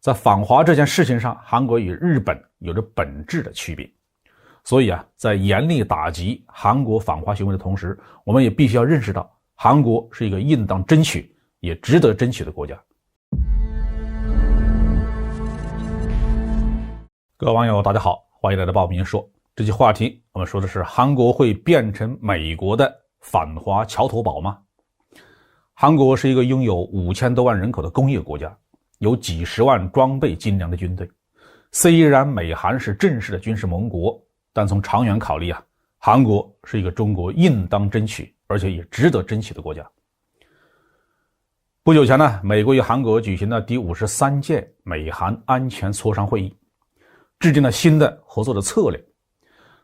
在访华这件事情上，韩国与日本有着本质的区别。所以在严厉打击韩国访华行为的同时，我们也必须要认识到，韩国是一个应当争取也值得争取的国家。各位网友大家好，欢迎来到鲍明说。这期话题我们说的是韩国会变成美国的反华桥头堡吗？韩国是一个拥有5000多万人口的工业国家，有几十万装备精良的军队。虽然美韩是正式的军事盟国，但从长远考虑韩国是一个中国应当争取而且也值得争取的国家。不久前美国与韩国举行了第53届美韩安全磋商会议，制定了新的合作的策略。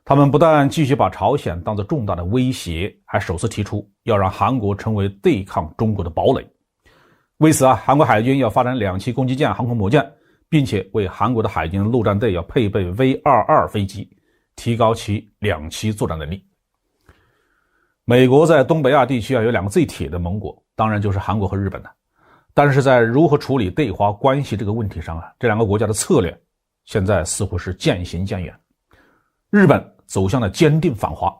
他们不但继续把朝鲜当作重大的威胁，还首次提出要让韩国成为对抗中国的堡垒。为此韩国海军要发展2栖攻击舰、航空母舰，并且为韩国的海军陆战队要配备 V-22 飞机，提高其2栖作战能力。美国在东北亚地区有2个最铁的盟国，当然就是韩国和日本了。但是在如何处理对华关系这个问题上这2个国家的策略现在似乎是渐行渐远。日本走向了坚定反华。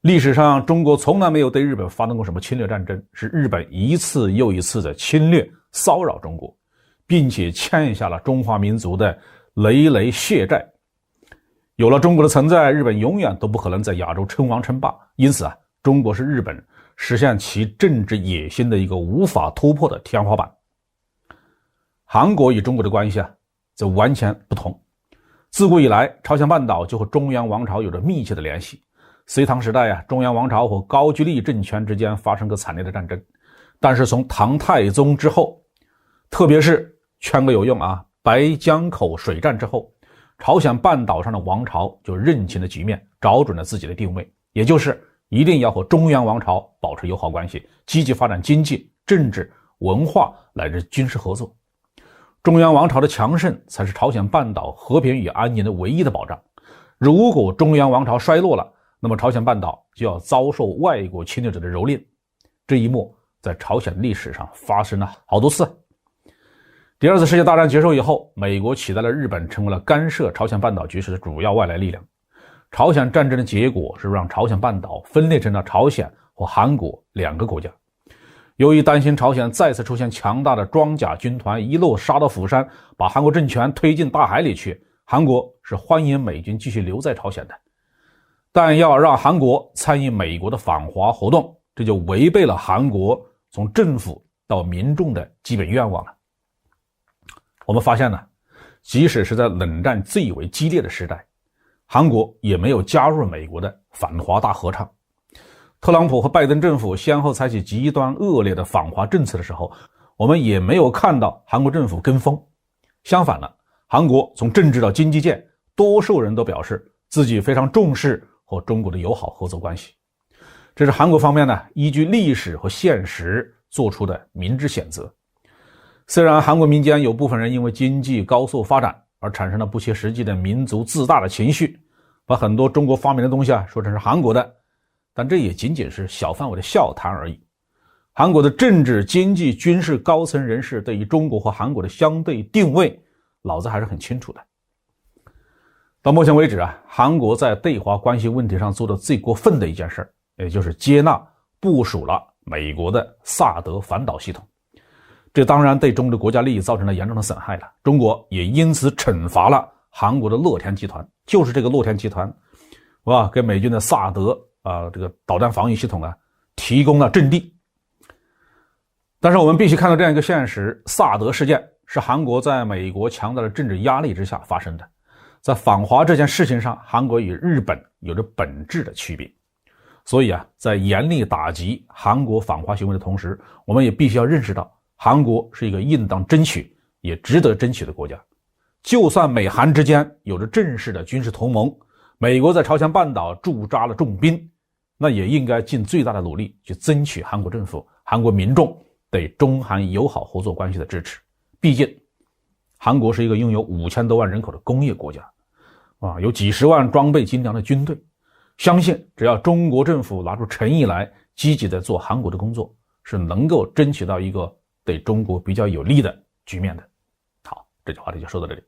历史上中国从来没有对日本发动过什么侵略战争，是日本一次又一次的侵略骚扰中国，并且欠下了中华民族的累累血债。有了中国的存在，日本永远都不可能在亚洲称王称霸，因此中国是日本实现其政治野心的一个无法突破的天花板。韩国与中国的关系则完全不同。自古以来，朝鲜半岛就和中央王朝有着密切的联系。隋唐时代中央王朝和高句丽政权之间发生过惨烈的战争。但是从唐太宗之后，特别是劝个有用白江口水战之后，朝鲜半岛上的王朝就认清了局面，找准了自己的定位，也就是一定要和中央王朝保持友好关系，积极发展经济、政治、文化乃至军事合作。中央王朝的强盛才是朝鲜半岛和平与安宁的唯一的保障。如果中央王朝衰落了，那么朝鲜半岛就要遭受外国侵略者的蹂躏。这一幕在朝鲜历史上发生了好多次。第二次世界大战结束以后，美国取代了日本，成为了干涉朝鲜半岛局势的主要外来力量。朝鲜战争的结果是让朝鲜半岛分裂成了朝鲜和韩国2个国家。由于担心朝鲜再次出现强大的装甲军团一路杀到釜山，把韩国政权推进大海里去，韩国是欢迎美军继续留在朝鲜的。但要让韩国参与美国的反华活动，这就违背了韩国从政府到民众的基本愿望了。我们发现即使是在冷战最为激烈的时代，韩国也没有加入美国的反华大合唱。特朗普和拜登政府先后采取极端恶劣的反华政策的时候，我们也没有看到韩国政府跟风。相反韩国从政治到经济界，多数人都表示自己非常重视和中国的友好合作关系。这是韩国方面依据历史和现实做出的明智选择。虽然韩国民间有部分人因为经济高速发展而产生了不切实际的民族自大的情绪，把很多中国发明的东西说成是韩国的，但这也仅仅是小范围的笑谈而已。韩国的政治、经济、军事高层人士对于中国和韩国的相对定位，老子还是很清楚的。到目前为止韩国在对华关系问题上做的最过分的一件事，也就是接纳部署了美国的萨德反导系统。这当然对中国的国家利益造成了严重的损害了。中国也因此惩罚了韩国的乐天集团，就是这个乐天集团给美军的萨德这个导弹防御系统提供了阵地。但是我们必须看到这样一个现实，萨德事件是韩国在美国强大的政治压力之下发生的。在反华这件事情上，韩国与日本有着本质的区别。所以在严厉打击韩国反华行为的同时，我们也必须要认识到，韩国是一个应当争取也值得争取的国家。就算美韩之间有着正式的军事同盟，美国在朝鲜半岛驻扎了重兵，那也应该尽最大的努力去争取韩国政府、韩国民众对中韩友好合作关系的支持。毕竟韩国是一个拥有5000多万人口的工业国家有几十万装备精良的军队。相信只要中国政府拿出诚意来，积极的做韩国的工作，是能够争取到一个对中国比较有利的局面的。这期话题就说到这里。